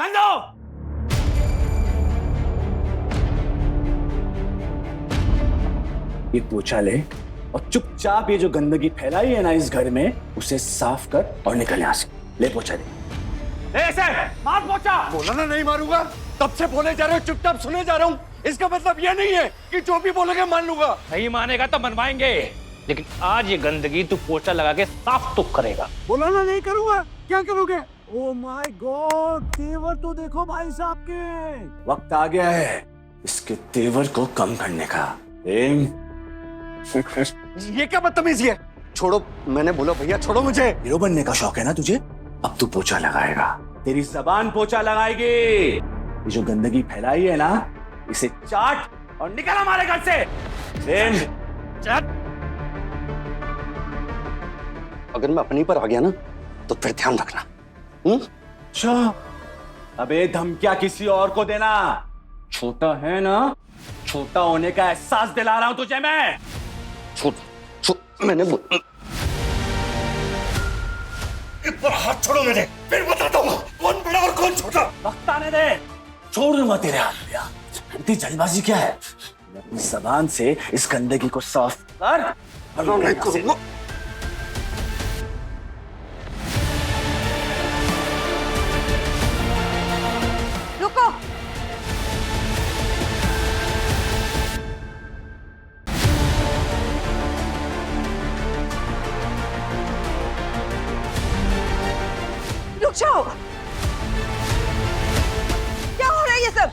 चंदो, ये पोछा ले और चुपचाप ये जो गंदगी फैलाई है ना इस घर में, उसे साफ कर और निकल यहां से। ले पोछा ले। ऐसे मार पोछा। बोला ना नहीं मारूंगा, तब से बोले जा रहे हो, चुपचाप सुने जा रहा हूँ। इसका मतलब ये नहीं है कि जो भी बोलोगे मान लूंगा। नहीं मानेगा तो मनवाएंगे, लेकिन आज ये गंदगी तू पोछा लगा के साफ तो करेगा। बोला ना नहीं करूंगा, क्या करोगे? ओ माय गॉड, तेवर तो देखो भाई साहब के। वक्त आ गया है इसके तेवर को कम करने का। प्रेम, ये क्या बदतमीजी है? छोड़ो, मैंने बोला भैया छोड़ो मुझे। हीरो बनने का शौक है ना तुझे? अब तू पोछा लगाएगा, तेरी जबान पोछा लगाएगी। ये जो गंदगी फैलाई है ना, इसे चाट और निकल हमारे घर से। प्रेम, चल। अगर मैं अपनी पर आ गया ना तो फिर ध्यान रखना। अच्छा, अबे धमकियां किसी और को देना। छोटा है ना, छोटा होने का एहसास दिला रहा हूं तुझे मैं। मैंने इस पर हाथ छोड़ो मेरे, फिर बताता हूँ कौन बड़ा और कौन छोटा। वक्त आने दे, छोड़ दूंगा तेरे हाथ में। इतनी जल्दबाजी क्या है? अपनी जबान से इस गंदगी को साफ कर। नहीं करूंगा। रुको, रुक जाओ। क्या हो रहा है ये सब?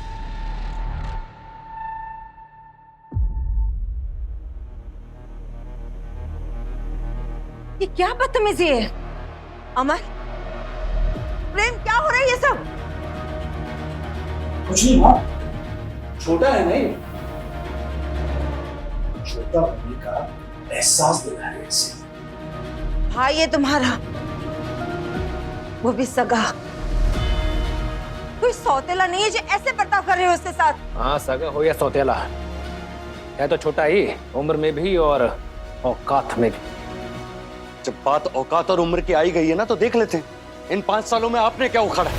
ये क्या बदतमीजी है? अमर, प्रेम, क्या हो रहा है ये सब? कुछ नहीं माँ, छोटा है नहीं, छोटा होने का एहसास दिला रहे हैं इसे। भाई है तुम्हारा, वो भी सगा। कोई सौतेला नहीं है जो ऐसे बर्ताव कर रहे हो उसके साथ। हाँ, सगा हो या सौतेला है तो छोटा ही, उम्र में भी और औकात में भी। जब बात औकात और उम्र की आई गई है ना तो देख लेते हैं इन 5 सालों में आपने क्या उखाड़ा।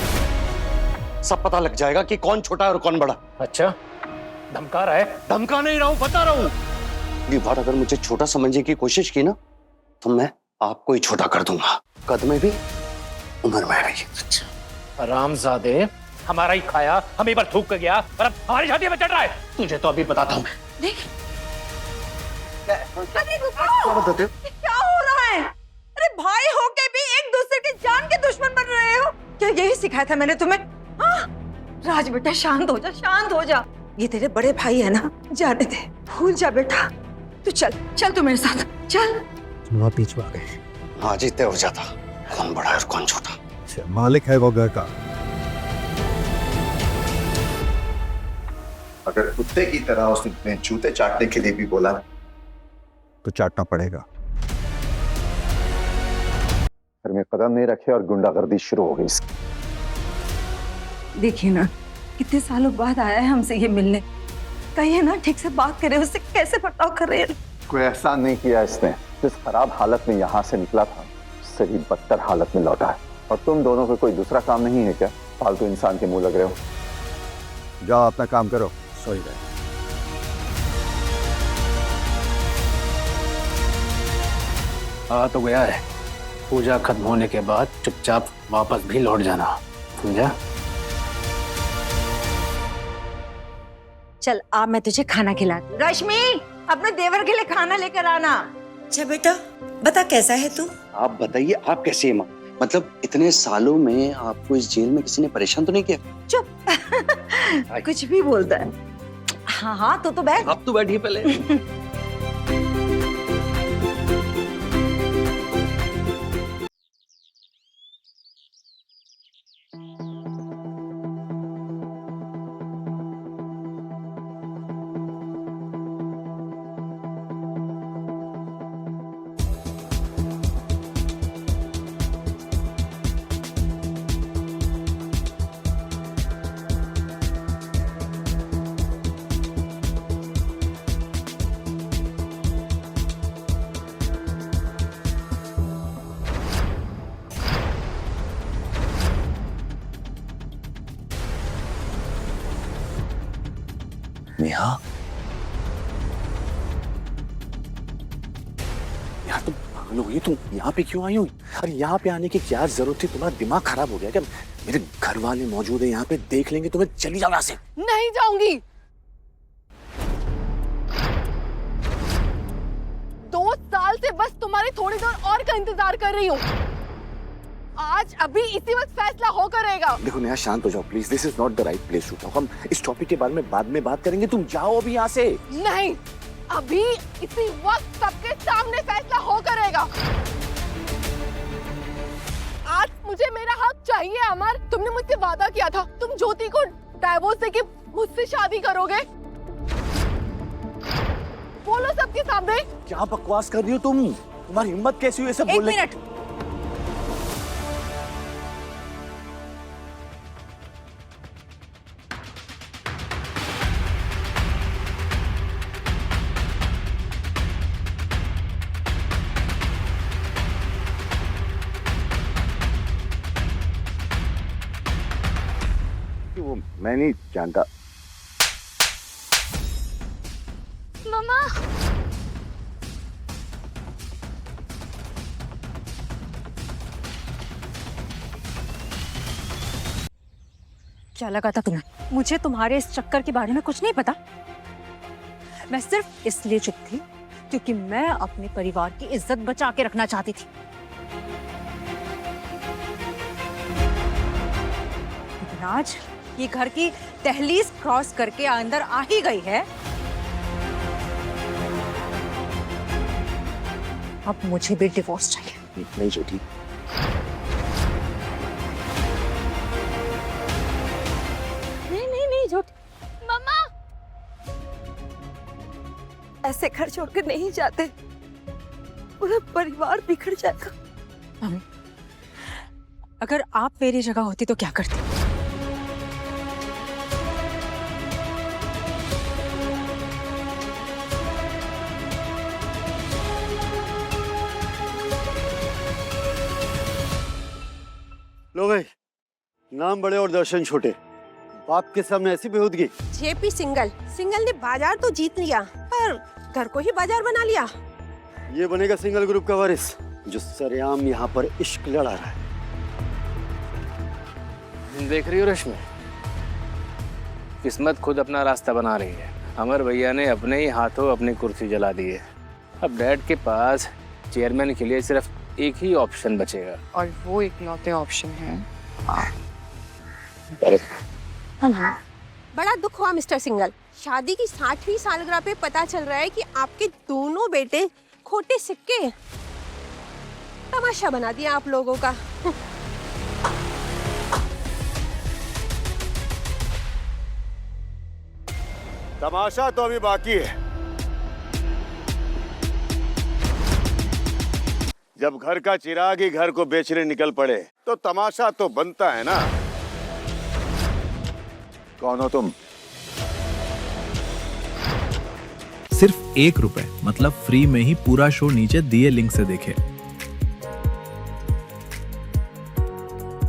सब पता लग जाएगा कि कौन छोटा है और कौन बड़ा। अच्छा, धमका रहा है? धमका नहीं रहा हूं, बता रहा हूं। अगली बार अगर मुझे छोटा समझने की कोशिश की ना तो मैं आपको ही छोटा कर दूंगा, कद में भी उम्र में भी। अच्छा, हरामजादे, हमारा ही खाया, हमें पर थूक कर गया और अब हमारी छाती में चढ़ रहा है। तुझे तो अभी बताता हूँ मैं। नहीं, अरे रुको, क्या हो रहा है? अरे भाई होके भी एक दूसरे के जान के दुश्मन बन रहे हो। क्या यही सिखाया था मैंने तुम्हें? हाँ? राज बेटा शांत हो जा, शांत हो जा। ये तेरे बड़े भाई है ना, जाने दे, भूल जा बेटा। तू चल, चल तू मेरे साथ चल। वहाँ पीछे आ गए। हाँ जी, तय हो जाता कौन बड़ा है और कौन छोटा। मालिक है वो घर का। अगर कुत्ते की तरह उसने तुम्हें जूते चाटने के लिए भी बोला तो चाटना पड़ेगा। घर में कदम नहीं रखे और गुंडागर्दी शुरू हो गई इसकी। देखिए ना, कितने सालों बाद आया है हमसे ये मिलने। कहिए ना, ठीक से बात करे, उससे कैसे बर्ताव कर रहे हैं। कोई एहसान नहीं किया इसने। जिस खराब हालत में यहाँ से निकला था उससे भी बदतर हालत में लौटा है। और तुम दोनों को कोई दूसरा काम नहीं है क्या? फालतू इंसान के मुंह लग रहे हो। जाओ अपना काम करो। सॉरी भाई। आ तो गया है, पूजा खत्म होने के बाद चुपचाप वापस भी लौट जाना, समझा? चल आ, मैं तुझे खाना खिलाती हूँ। रश्मि, अपने देवर के लिए खाना लेकर आना। अच्छा बेटा, बता कैसा है तू? आप बताइए, आप कैसे हैं माँ? मतलब इतने सालों में आपको इस जेल में किसी ने परेशान तो नहीं किया? चुप। कुछ भी बोलता है। हाँ हाँ, तो बैठ। आप तो बैठिए पहले। नेहा, यार तुम पागल हो गई, तुम यहाँ पे क्यों आई हो? अरे यहाँ पे आने की क्या जरूरत थी? तुम्हारा दिमाग खराब हो गया क्या? मेरे घर वाले मौजूद है यहाँ पे, देख लेंगे तुम्हें। चली जाओ यहाँ से। नहीं जाऊंगी। 2 साल से बस तुम्हारी थोड़ी देर और का इंतजार कर रही हूँ। आज अभी इसी वक्त फैसला होकर रहेगा। देखो नेहा, शांत हो जाओ please. This is not the right place to talk. हम इस टॉपिक के बारे में बाद में बात करेंगे। तुम जाओ अभी यहाँ से। नहीं, अभी इसी वक्त सबके सामने फैसला होकर रहेगा। आज मुझे मेरा हक चाहिए अमर। तुमने मुझसे वादा किया था तुम ज्योति को डाइवोर्स देके मुझसे शादी करोगे। बोलो सबके सामने। क्या बकवास कर रही हो तुम? तुम्हारी हिम्मत कैसी हुई ये सब बोलने? 1 मिनट। वो मैं नहीं जानता। मामा, क्या लगा था तुम्हें? मुझे तुम्हारे इस चक्कर के बारे में कुछ नहीं पता। मैं सिर्फ इसलिए चुप थी क्योंकि मैं अपने परिवार की इज्जत बचा के रखना चाहती थी। लेकिन आज ये घर की दहलीज क्रॉस करके अंदर आ ही गई है। अब मुझे भी डिवोर्स चाहिए। नहीं ज्योति, नहीं झूठ। मामा, ऐसे घर छोड़कर नहीं जाते, पूरा परिवार बिखर जाएगा। मम्मी, अगर आप मेरी जगह होती तो क्या करती? लो भाई, नाम बड़े और दर्शन छोटे। बाप के सामने ऐसी बेहूदगी। जेपी सिंगल ने बाजार तो जीत लिया, पर घर को ही बाजार बना लिया। ये बनेगा सिंगल ग्रुप का वारिस, जो सरेआम यहाँ पर इश्क लड़ा रहा है। देख रही हो रश्मि, किस्मत खुद अपना रास्ता बना रही है। अमर भैया ने अपने ही हाथों अपनी कुर्सी जला दी है। अब डैड के पास चेयरमैन के लिए सिर्फ एक ही ऑप्शन बचेगा, और वो इकलौते ऑप्शन है। बड़ा दुख हुआ मिस्टर सिंगल। शादी की 60वीं सालगिरह पे पता चल रहा है कि आपके दोनों बेटे खोटे सिक्के। तमाशा बना दिया आप लोगों का। तमाशा तो अभी बाकी है। जब घर का चिराग ही घर को बेचने निकल पड़े तो तमाशा तो बनता है ना। कौन हो तुम? सिर्फ ₹1 मतलब फ्री में ही पूरा शो नीचे दिए लिंक से देखें।